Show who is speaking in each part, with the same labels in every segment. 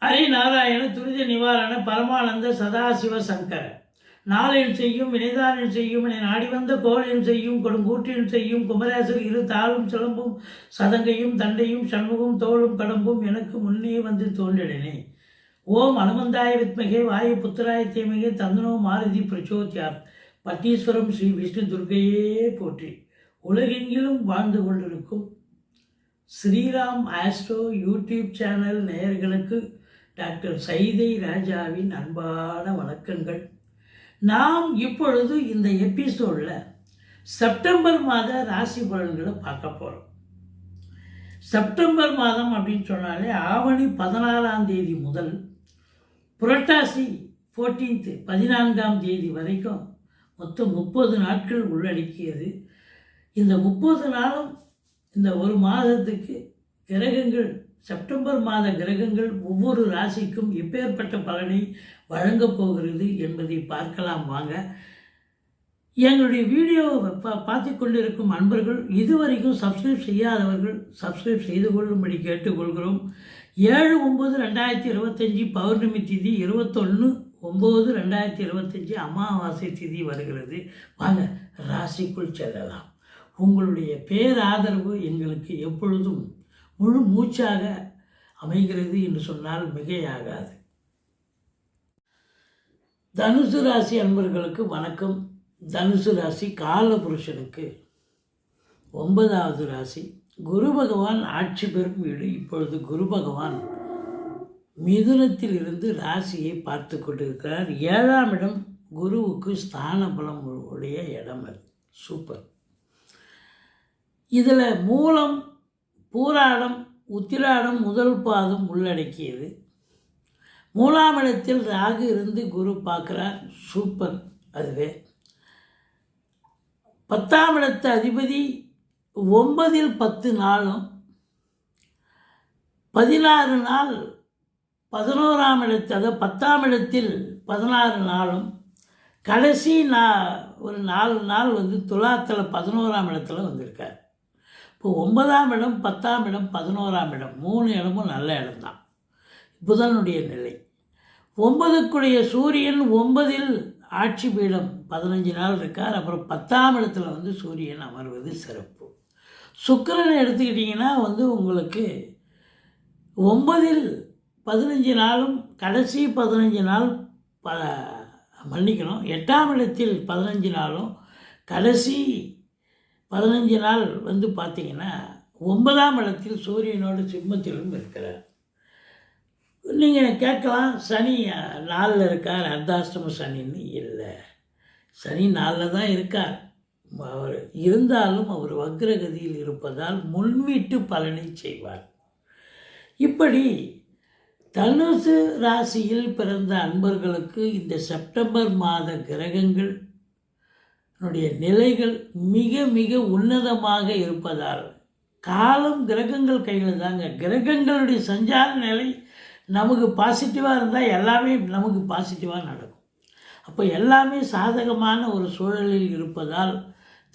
Speaker 1: ஹரி நாராயண துரித நிவாரண பரமானந்த சதாசிவ சங்கர நாளில் செய்யும் வினைதானில் செய்யும் என நாடி வந்த கோளில் செய்யும் கொடுங்கூற்றில் செய்யும் குமரேசர் இரு தாளும் சிலம்பும் சதங்கையும் தண்டையும் சண்முகம் தோளும் கடம்பும் எனக்கு முன்னே வந்து தோன்றினே. ஓம் அனுமந்தாய வித்மகே வாயு புத்திராய தீமகே தந்தனோ மாருதி பிரச்சோத்யார். பட்டீஸ்வரம் ஸ்ரீ விஷ்ணு துர்க்கையே போற்றி. உலகெங்கிலும் வாழ்ந்து கொண்டிருக்கும் ஸ்ரீராம் ஆஸ்ட்ரோ யூடியூப் சேனல் நேயர்களுக்கு டாக்டர் சைதை ராஜாவின் அன்பான வணக்கங்கள். நாம் இப்பொழுது இந்த எபிசோடில் செப்டம்பர் மாத ராசி பலன்களை பார்க்க போகிறோம். செப்டம்பர் மாதம் அப்படின்னு சொன்னாலே ஆவணி 14ஆம் தேதி முதல் புரட்டாசி 14ஆம் தேதி வரைக்கும் மொத்தம் 30 நாட்கள் உள்ளடக்கியது. இந்த 30 நாளும் இந்த ஒரு மாதத்துக்கு கிரகங்கள், செப்டம்பர் மாத கிரகங்கள் ஒவ்வொரு ராசிக்கும் எப்பேற்பட்ட பலனை வழங்கப் போகிறது என்பதை பார்க்கலாம் வாங்க. எங்களுடைய வீடியோவை பார்த்து கொண்டிருக்கும் அன்பர்கள் இதுவரைக்கும் சப்ஸ்கிரைப் செய்யாதவர்கள் சப்ஸ்கிரைப் செய்து கொள்ளும்படி கேட்டுக்கொள்கிறோம். 7/9/2025 பௌர்ணமி திதி, 21/9/2025 அமாவாசை திதி வருகிறது. வாங்க ராசிக்குள் செல்லலாம். உங்களுடைய பேராதரவு எங்களுக்கு எப்பொழுதும் முழு மூச்சாக அமைகிறது என்று சொன்னால் மிகையாகாது. தனுசு ராசி அன்பர்களுக்கு வணக்கம். தனுசு ராசி காலபுருஷனுக்கு 9வது ராசி. குரு பகவான் ஆட்சி பெறும் வீடு. இப்பொழுது குரு பகவான் மிதுனத்தில் இருந்து ராசியை பார்த்து கொண்டிருக்கிறார். 7ஆம் இடம் குருவுக்கு ஸ்தான பலம் உடைய இடம். அது சூப்பர். இதில் மூலம், பூராடம், உத்திராடம் முதல் பாதம் உள்ளடக்கியது. 3ஆம் இடத்தில் ராகு இருந்து குரு பார்க்குறார். சூப்பர். அதுவே 10ஆம் இடத்து அதிபதி 9ல் 10 நாளும் 16 நாள் 11ஆம் இடத்து, அதாவது 10ஆம் இடத்தில் 16 நாளும் கடைசி ஒரு 4 நாள் துலாத்தில் 11ஆம் இடத்துல வந்திருக்கார். இப்போ 9ஆம் இடம், 10ஆம் இடம், 11ஆம் இடம் 3 இடமும் நல்ல இடம்தான். புதனுடைய நிலை 9க்குடைய சூரியன் 9ல் ஆட்சி பீடம் 15 நாள் இருக்கார். அப்புறம் 10ஆம் இடத்துல சூரியன் அமர்வது சிறப்பு. சுக்கிரனை எடுத்துக்கிட்டிங்கன்னா உங்களுக்கு 9ல் 15 நாளும் கடைசி 15 நாள் மன்னிக்கணும் 8ஆம் இடத்தில் 15 நாளும் கடைசி 15 நாள் பார்த்தீங்கன்னா 9ஆம் இடத்தில் சூரியனோடு சிம்மத்திலும் இருக்கிறார். நீங்கள் கேட்கலாம், சனி 4ல் இருக்கார், அர்த்தாஷ்டம சனின்னு. இல்லை, சனி 4ல் தான் இருக்கார். அவர் இருந்தாலும் அவர் வக்ரகதியில் இருப்பதால் முன்வீட்டு பலனை செய்வார். இப்படி தனுசு ராசியில் பிறந்த அன்பர்களுக்கு இந்த செப்டம்பர் மாத கிரகங்கள் நிலைகள் மிக மிக உன்னதமாக இருப்பதால், காலம் கிரகங்கள் கையில் தாங்க. கிரகங்களுடைய சஞ்சார நிலை நமக்கு பாசிட்டிவாக இருந்தால் எல்லாமே நமக்கு பாசிட்டிவாக நடக்கும். அப்போ எல்லாமே சாதகமான ஒரு சூழலில் இருப்பதால்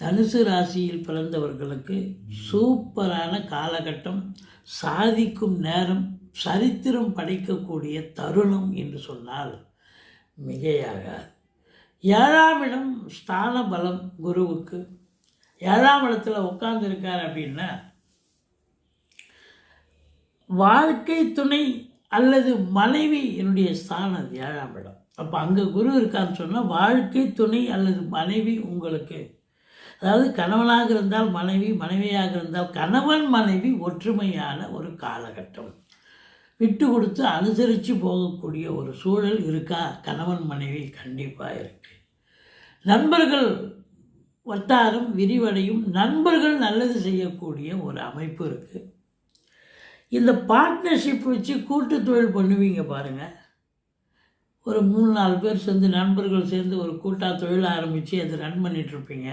Speaker 1: தனுசு ராசியில் பிறந்தவர்களுக்கு சூப்பரான காலகட்டம், சாதிக்கும் நேரம், சரித்திரம் படைக்கக்கூடிய தருணம் என்று சொன்னால் மிகையாகாது. 7ஆம் இடம் ஸ்தான பலம் குருவுக்கு. 7ஆம் இடத்துல உட்கார்ந்துருக்கார் அப்படின்னா வாழ்க்கை துணை அல்லது மனைவி என்னுடைய ஸ்தானம் 7ஆம் இடம். அப்போ அங்கே குரு இருக்கான்னு சொன்னால் வாழ்க்கை துணை அல்லது மனைவி உங்களுக்கு, அதாவது கணவனாக இருந்தால் மனைவி, மனைவியாக இருந்தால் கணவன் மனைவி ஒற்றுமையான ஒரு காலகட்டம். விட்டு கொடுத்து அனுசரித்து போகக்கூடிய ஒரு சூழல் இருக்கா? கணவன் மனைவி கண்டிப்பாக இருக்குது. நண்பர்கள் வட்டாரம் விரிவடையும். நண்பர்கள் நல்லது செய்யக்கூடிய ஒரு அமைப்பு இருக்குது. இந்த பார்ட்னர்ஷிப் வச்சு கூட்டு தொழில் பண்ணுவீங்க பாருங்கள். ஒரு 3-4 பேர் சேர்ந்து, நண்பர்கள் சேர்ந்து ஒரு கூட்டாக தொழில் ஆரம்பித்து அதை ரன் பண்ணிகிட்ருப்பீங்க.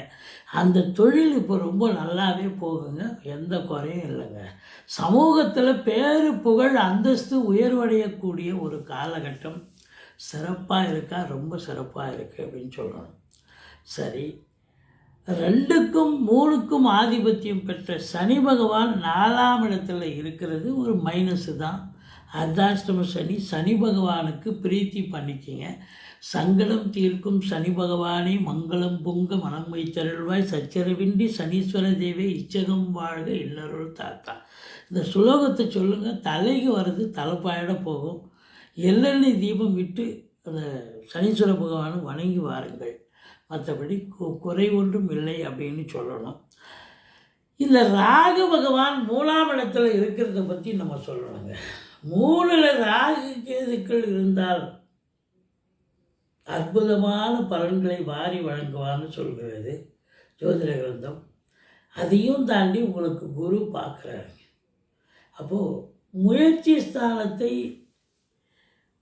Speaker 1: அந்த தொழில் இப்போ ரொம்ப நல்லாவே போகுங்க, எந்த குறையும் இல்லைங்க. சமூகத்தில் பேரு புகழ் அந்தஸ்து உயர்வடையக்கூடிய ஒரு காலகட்டம் சிறப்பாக இருக்கா? ரொம்ப சிறப்பாக இருக்குது அப்படின்னு சொல்லணும். சரி, 2க்கும் 3க்கும் ஆதிபத்தியம் பெற்ற சனி பகவான் 4ஆம் இடத்துல இருக்கிறது ஒரு மைனஸு தான். அர்த்தாஷ்டம சனி, சனி பகவானுக்கு பிரீத்தி பண்ணிக்கிங்க. சங்கடம் தீர்க்கும் சனி பகவானே மங்களம் பொங்க மனம் வைத்தருள்வாய், சச்சரவின்றி சனீஸ்வர தேவே இச்சகம் வாழ்க இல்லருள் தாத்தா. இந்த சுலோகத்தை சொல்லுங்கள். தலைக்கு வர்றது தலைப்பாயிட போகும். எள்ளெண்ணெய் தீபம் விட்டு அந்த சனீஸ்வர பகவானை வணங்கி வாருங்கள். மற்றபடி குறை ஒன்றும் இல்லை அப்படின்னு சொல்லணும். இந்த ராகு பகவான் 3ஆம் இடத்துல இருக்கிறத பற்றி நம்ம சொல்லணுங்க. 3ல் ராகு கேதுக்கள் இருந்தால் அற்புதமான பலன்களை வாரி வழங்குவான்னு சொல்கிறது ஜோதிட கிரந்தம். அதையும் தாண்டி உங்களுக்கு குரு பார்க்குறாரு. அப்போது முயற்சி ஸ்தானத்தை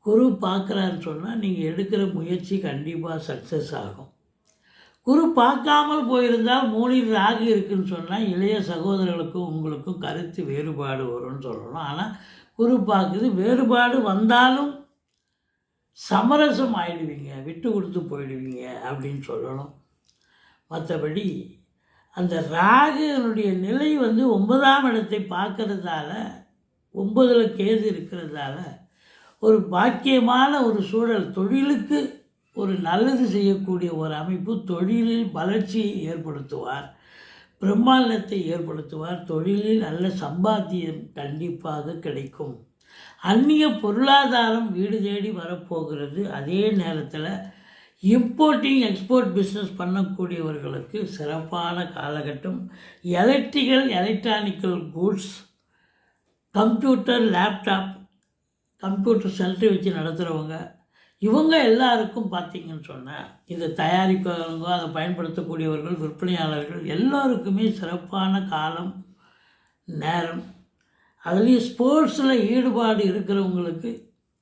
Speaker 1: குரு பார்க்குறான்னு சொன்னால் நீங்கள் எடுக்கிற முயற்சி கண்டிப்பாக சக்ஸஸ் ஆகும். குரு பார்க்காமல் போயிருந்தால் 3ல் ராகு இருக்குதுன்னு சொன்னால் இளைய சகோதரர்களுக்கும் உங்களுக்கும் கருத்து வேறுபாடு வரும்னு சொல்லணும். ஆனால் குரு பார்க்குது, வேறுபாடு வந்தாலும் சமரசம் ஆகிடுவீங்க, விட்டு கொடுத்து போயிடுவீங்க அப்படின்னு சொல்லணும். மற்றபடி அந்த ராகுனுடைய நிலை 9ஆம் இடத்தை பார்க்கறதால, 9ல் கேது இருக்கிறதால ஒரு பாக்கியமான ஒரு சூழல், தொழிலுக்கு ஒரு நல்லது செய்யக்கூடிய ஒரு அமைப்பு, தொழிலில் வளர்ச்சியை ஏற்படுத்துவார், பிரம்மாண்டத்தை ஏற்படுத்துவார், தொழிலில் நல்ல சம்பாத்தியம் கண்டிப்பாக கிடைக்கும். அந்நிய பொருளாதாரம் வீடு தேடி வரப்போகிறது. அதே நேரத்தில் இம்போர்ட்டிங் எக்ஸ்போர்ட் பிஸ்னஸ் பண்ணக்கூடியவர்களுக்கு சிறப்பான காலகட்டம். Electronical goods, computer, laptop, computer centre வச்சு நடத்துகிறவங்க, இவங்க எல்லாருக்கும் பார்த்திங்கன்னு சொன்னால் இந்த தயாரிப்பவங்க, அதை பயன்படுத்தக்கூடியவர்கள், விற்பனையாளர்கள் எல்லாருக்குமே சிறப்பான காலம், நேரம். அதுலேயும் ஸ்போர்ட்ஸில் ஈடுபாடு இருக்கிறவங்களுக்கு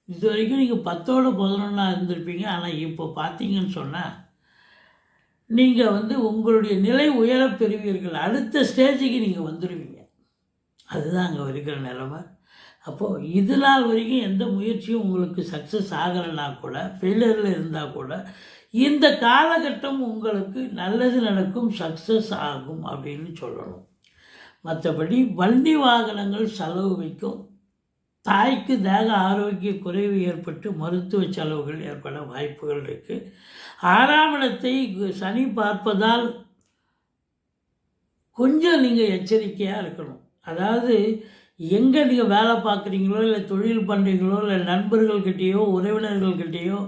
Speaker 1: இது வரைக்கும் நீங்கள் 10ஓட 11 இருந்திருப்பீங்க. ஆனால் இப்போ பார்த்தீங்கன்னு சொன்னால் நீங்கள் உங்களுடைய நிலை உயர பெறுவீர்கள். அடுத்த ஸ்டேஜுக்கு நீங்கள் வந்துடுவீங்க. அதுதான் அங்கே இருக்கிற நிலைமை. அப்போது இது நாள் வரைக்கும் எந்த முயற்சியும் உங்களுக்கு சக்ஸஸ் ஆகலைன்னா கூட, ஃபெயிலியரில் இருந்தால் கூட, இந்த காலகட்டம் உங்களுக்கு நல்லது நடக்கும், சக்ஸஸ் ஆகும் அப்படின்னு சொல்லணும். மற்றபடி வண்டி வாகனங்கள் செலவு வைக்கும். தாய்க்கு தேக ஆரோக்கிய குறைவு ஏற்பட்டு மருத்துவ செலவுகள் ஏற்பட வாய்ப்புகள் இருக்குது. 6ஆம் இடத்தை சனி பார்ப்பதால் கொஞ்சம் நீங்கள் எச்சரிக்கையாக இருக்கணும். அதாவது எங்கே நீங்கள் வேலை பார்க்குறீங்களோ, இல்லை தொழில் பண்ணுறீங்களோ, இல்லை நண்பர்கள்கிட்டேயோ உறவினர்கள்கிட்டேயோ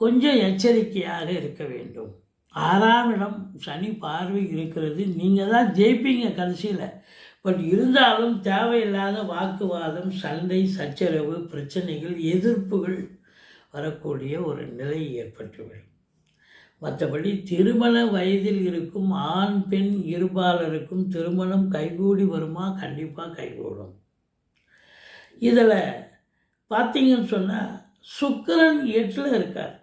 Speaker 1: கொஞ்சம் எச்சரிக்கையாக இருக்க வேண்டும். 6ஆம் இடம் சனி பார்வை இருக்கிறது. நீங்கள் தான் ஜெயிப்பீங்க கடைசியில். பட் இருந்தாலும் தேவையில்லாத வாக்குவாதம், சண்டை, சச்சரவு, பிரச்சனைகள், எதிர்ப்புகள் வரக்கூடிய ஒரு நிலை ஏற்பட்டுவிடும். மற்றபடி திருமண வயதில் இருக்கும் ஆண் பெண் இருபாலருக்கும் திருமணம் கைகூடி வருமா? கண்டிப்பாக கைகூடும். இதில் பார்த்தீங்கன்னு சொன்னால் சுக்கிரன் 8ல் இருக்கார்.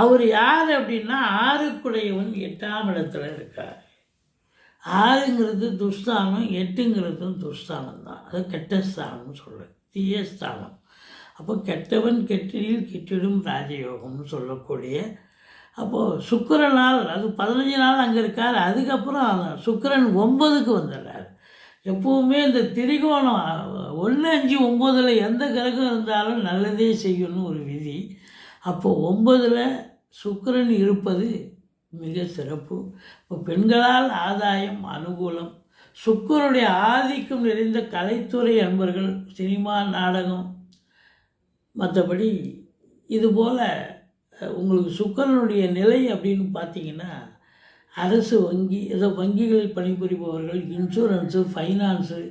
Speaker 1: அவர் யார் அப்படின்னா 6க்குடையவன் 8ஆம் இடத்துல இருக்கார். 6ங்கிறது துஸ்தானம், 8ங்கிறதும் துஸ்தானம் தான். அது கெட்ட ஸ்தானம்னு சொல்கிறது, தீய ஸ்தானம். அப்போ கெட்டவன் கெட்டிடில் கிட்டிடும் ராஜயோகம்னு சொல்லக்கூடிய, அப்போது சுக்கிரனால் அது 15 நாள் அங்கே இருக்கார். அதுக்கப்புறம் சுக்கிரன் 9க்கு வந்துடுறார். எப்போவுமே இந்த திரிகோணம் 1, 5, 9ல் எந்த கிரகம் இருந்தாலும் நல்லதே செய்யணும்னு ஒரு விதி. அப்போது 9ல் சுக்கிரன் இருப்பது மிக சிறப்பு. இப்போ பெண்களால் ஆதாயம், அனுகூலம். சுக்கிரனுடைய ஆதிக்கம் நிறைந்த கலைத்துறை அன்பர்கள், சினிமா, நாடகம், மற்றபடி இதுபோல் உங்களுக்கு சுக்கிரனுடைய நிலை அப்படின்னு பார்த்தீங்கன்னா அரசு வங்கி, ஏதோ வங்கிகளில் பணிபுரிபவர்கள், இன்சூரன்ஸு, ஃபைனான்ஸு,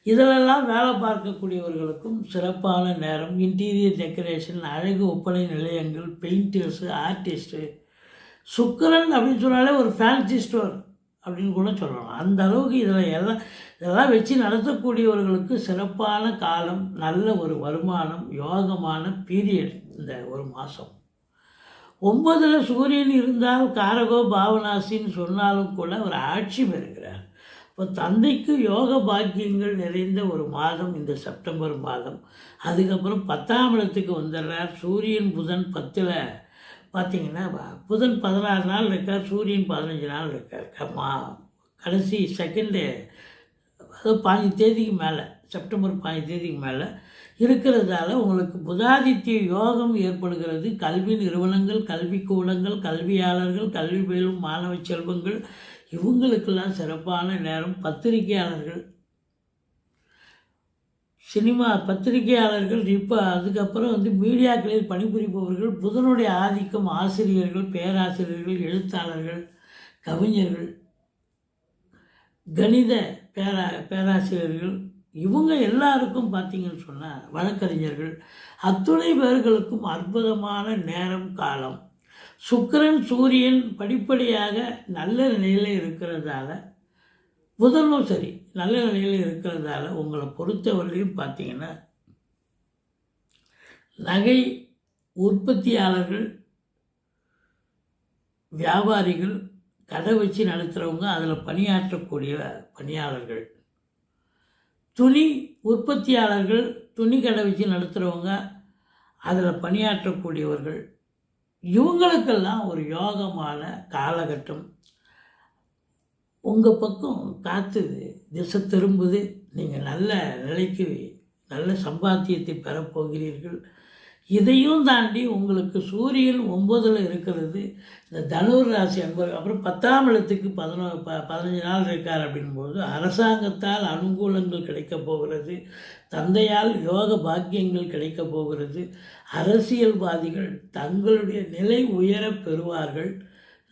Speaker 1: இதிலெல்லாம் வேலை பார்க்கக்கூடியவர்களுக்கும் சிறப்பான நேரம். இன்டீரியர் டெக்கரேஷன், அழகு ஒப்பனை நிலையங்கள், பெயிண்டர்ஸு, ஆர்டிஸ்ட்டு. சுக்கிரன் அப்படின்னு சொன்னாலே ஒரு ஃபேன்சி ஸ்டோர் அப்படின்னு கூட சொல்லலாம். அந்த அளவுக்கு இதெல்லாம் வச்சு நடத்தக்கூடியவர்களுக்கு சிறப்பான காலம், நல்ல ஒரு வருமானம், யோகமான பீரியட் இந்த ஒரு மாதம். 9ல் சூரியன் இருந்தால் காரகோ பாவனாசின்னு சொன்னாலும் கூட அவர் ஆட்சி பெறுகிறார். இப்போ தந்தைக்கு யோக பாக்கியங்கள் நிறைந்த ஒரு மாதம் இந்த செப்டம்பர் மாதம். அதுக்கப்புறம் 10ஆம் இடத்துக்கு வந்துடுறார். சூரியன் புதன் 10ல் பார்த்திங்கன்னா புதன் 16 நாள் இருக்கார், சூரியன் 15 நாள் இருக்கார். கடைசி செகண்டு, அதாவது 15 தேதிக்கு மேலே செப்டம்பர் 15 மேலே இருக்கிறதால உங்களுக்கு புதாதித்ய யோகம் ஏற்படுகிறது. கல்வி நிறுவனங்கள், கல்விக்கூடங்கள், கல்வியாளர்கள், கல்வி பயிலும் மாணவ செல்வங்கள் இவங்களுக்கெல்லாம் சிறப்பான நேரம். பத்திரிகையாளர்கள், சினிமா பத்திரிகையாளர்கள், இப்போ அதுக்கப்புறம் மீடியாக்களில் பணிபுரிபவர்கள், புதனுடைய ஆதிக்கம் ஆசிரியர்கள், பேராசிரியர்கள், எழுத்தாளர்கள், கவிஞர்கள், கணித பேராசிரியர்கள் இவங்க எல்லாருக்கும் பார்த்தீங்கன்னு சொன்னால் வழக்கறிஞர்கள் அத்துணை பேர்களுக்கும் அற்புதமான நேரம் காலம். சுக்கிரன் சூரியன் படிப்படியாக நல்ல நிலையில் இருக்கிறதால, புதனும் சரி நல்ல நிலையில் இருக்கிறதால உங்களை பொறுத்தவரையிலையும் பார்த்தீங்கன்னா நகை உற்பத்தியாளர்கள், வியாபாரிகள், கடை வச்சு நடத்துகிறவங்க, அதில் பணியாற்றக்கூடிய பணியாளர்கள், துணி உற்பத்தியாளர்கள், துணி கடை வச்சு நடத்துகிறவங்க, அதில் பணியாற்றக்கூடியவர்கள் இவங்களுக்கெல்லாம் ஒரு யோகமான காலகட்டம். உங்கள் பக்கம் காற்று திசை திரும்புது. நீங்கள் நல்ல நிலைக்கு நல்ல சம்பாத்தியத்தை பெறப்போகிறீர்கள். இதையும் தாண்டி உங்களுக்கு சூரியன் 9ல் இருக்கிறது. இந்த தனுர் ராசி அன்பர் அப்புறம் 10ஆம் இடத்துக்கு 15 நாள் இருக்கார். அப்படின்போது அரசாங்கத்தால் அனுகூலங்கள் கிடைக்கப் போகிறது. தந்தையால் யோக பாக்கியங்கள் கிடைக்கப் போகிறது. அரசியல்வாதிகள் தங்களுடைய நிலை உயர பெறுவார்கள்.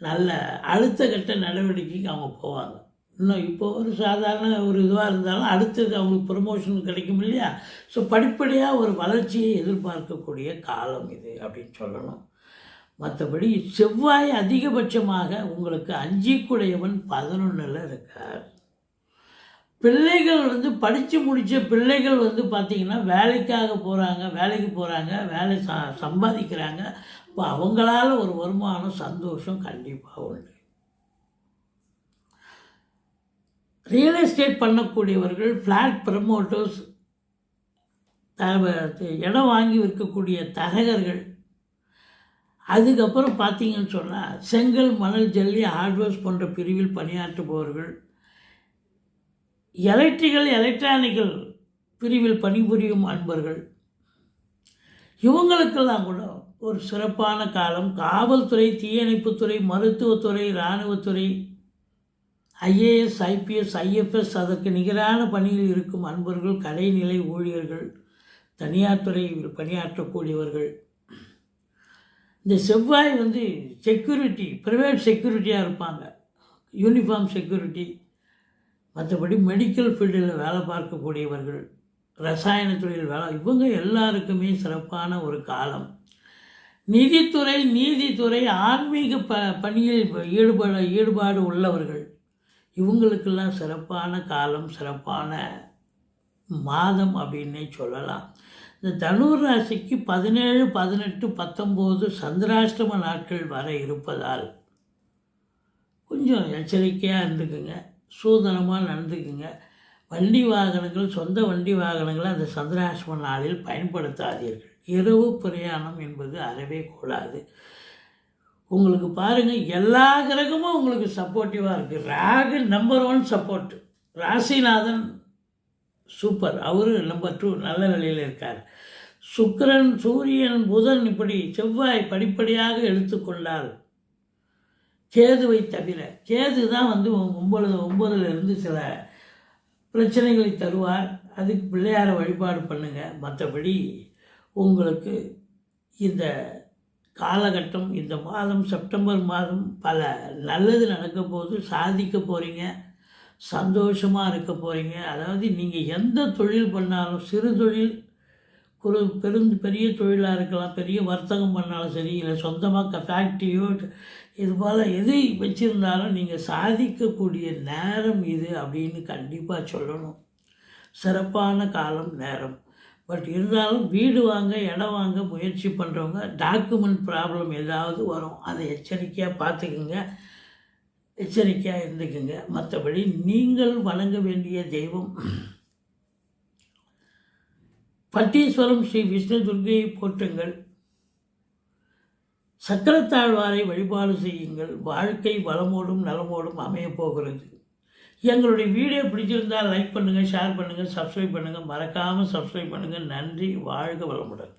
Speaker 1: நல்ல அடுத்த கட்ட நடவடிக்கைக்கு அவங்க போவாங்க. இன்னும் இப்போ ஒரு சாதாரண ஒரு இதுவாக இருந்தாலும் அடுத்தது அவங்களுக்கு ப்ரமோஷன் கிடைக்கும் இல்லையா? ஸோ படிப்படியாக ஒரு வளர்ச்சியை எதிர்பார்க்கக்கூடிய காலம் இது அப்படின்னு சொல்லணும். மற்றபடி செவ்வாய் அதிகபட்சமாக உங்களுக்கு 5 11ல் இருக்கார். பிள்ளைகள் படித்து முடித்த பிள்ளைகள் பார்த்திங்கன்னா வேலைக்கு போகிறாங்க, வேலை சம்பாதிக்கிறாங்க. இப்போ அவங்களால ஒரு வருமானம், சந்தோஷம் கண்டிப்பாக உண்டு. ரியல் எஸ்டேட் பண்ணக்கூடியவர்கள், ஃப்ளாட் ப்ரமோட்டர்ஸ், இடம் வாங்கி விற்கக்கூடிய தரகர்கள், அதுக்கப்புறம் பார்த்தீங்கன்னு சொன்னால் செங்கல், மணல், ஜல்லி, ஹார்ட்வேர்ஸ் போன்ற பிரிவில் பணியாற்றுபவர்கள், எலக்ட்ரானிக்கல் பிரிவில் பணிபுரியும் அன்பர்கள் இவங்களுக்கெல்லாம் கூட ஒரு சிறப்பான காலம். காவல்துறை, தீயணைப்புத்துறை, மருத்துவத்துறை, இராணுவத்துறை, ஐஏஎஸ், ஐபிஎஸ், ஐஎஃப்எஸ் அதற்கு நிகரான பணியில் இருக்கும் அன்பர்கள், கடைநிலை ஊழியர்கள், தனியார் துறையில் பணியாற்றக்கூடியவர்கள். இந்த செவ்வாய் செக்யூரிட்டி, ப்ரைவேட் செக்யூரிட்டியாக இருப்பாங்க, யூனிஃபார்ம் செக்யூரிட்டி. மற்றபடி மெடிக்கல் ஃபீல்டில் வேலை பார்க்கக்கூடியவர்கள், ரசாயன துறையில் இவங்க எல்லாருக்குமே சிறப்பான ஒரு காலம். நீதித்துறை, ஆன்மீக பணியில் ஈடுபாடு உள்ளவர்கள் இவங்களுக்கெல்லாம் சிறப்பான காலம், சிறப்பான மாதம் அப்படின்னே சொல்லலாம். இந்த தனுர் ராசிக்கு 17, 18, 19 சந்திராஷ்டம நாட்கள் வர இருப்பதால் கொஞ்சம் எச்சரிக்கையாக இருந்துக்குங்க, சூதனமாக நடந்துக்குங்க. வண்டி வாகனங்கள், சொந்த வண்டி வாகனங்களை அந்த சந்திராஷ்டம நாளில் பயன்படுத்தாதீர்கள். இரவு பிரயாணம் என்பது அறவே கூடாது. உங்களுக்கு பாருங்கள், எல்லா கிரகமும் உங்களுக்கு சப்போர்ட்டிவாக இருக்குது. ராகு நம்பர் 1 சப்போர்ட், ராசிநாதன் சூப்பர், அவரு நம்பர் 2 நல்ல நிலையில் இருக்கார். சுக்கிரன், சூரியன், புதன், இப்படி செவ்வாய் படிப்படியாக எடுத்துக்கொண்டால் கேதுவை தவிர, கேது தான் 9ல் சில பிரச்சனைகளை தருவார். அதுக்கு பிள்ளையாரை வழிபாடு பண்ணுங்கள். மற்றபடி உங்களுக்கு இந்த காலகட்டம், இந்த மாதம், செப்டம்பர் மாதம் பல நல்லது நடக்க போது, சாதிக்க போகிறீங்க, சந்தோஷமாக இருக்க போகிறீங்க. அதாவது நீங்கள் எந்த தொழில் பண்ணாலும், சிறு தொழில், பெரிய தொழிலாக இருக்கலாம், பெரிய வர்த்தகம் பண்ணாலும் சரி, இல்லை சொந்தமாக ஃபேக்ட்ரியோ இது போல் எது வச்சுருந்தாலும் நீங்கள் சாதிக்கக்கூடிய நேரம் இது அப்படின்னு கண்டிப்பாக சொல்லணும். சிறப்பான காலம், நேரம். பட் இருந்தாலும் வீடு வாங்க, இடம் வாங்க முயற்சி பண்ணுறவங்க டாக்குமெண்ட் ப்ராப்ளம் ஏதாவது வரும், அதை எச்சரிக்கையாக பார்த்துக்குங்க, எச்சரிக்கையாக இருந்துக்குங்க. மற்றபடி நீங்கள் வணங்க வேண்டிய தெய்வம் பட்டீஸ்வரம் ஸ்ரீ விஷ்ணு துர்க்கையை போற்றுங்கள். சக்கரத்தாழ்வாரை வழிபாடு செய்யுங்கள். வாழ்க்கை வளமோடும் நலமோடும் அமையப் போகிறது. எங்களுடைய வீடியோ பிடிச்சிருந்தால் லைக் பண்ணுங்கள், ஷேர் பண்ணுங்கள், சப்ஸ்கிரைப் பண்ணுங்கள். மறக்காமல் சப்ஸ்கிரைப் பண்ணுங்கள். நன்றி. வாழ்க வளமுடன்.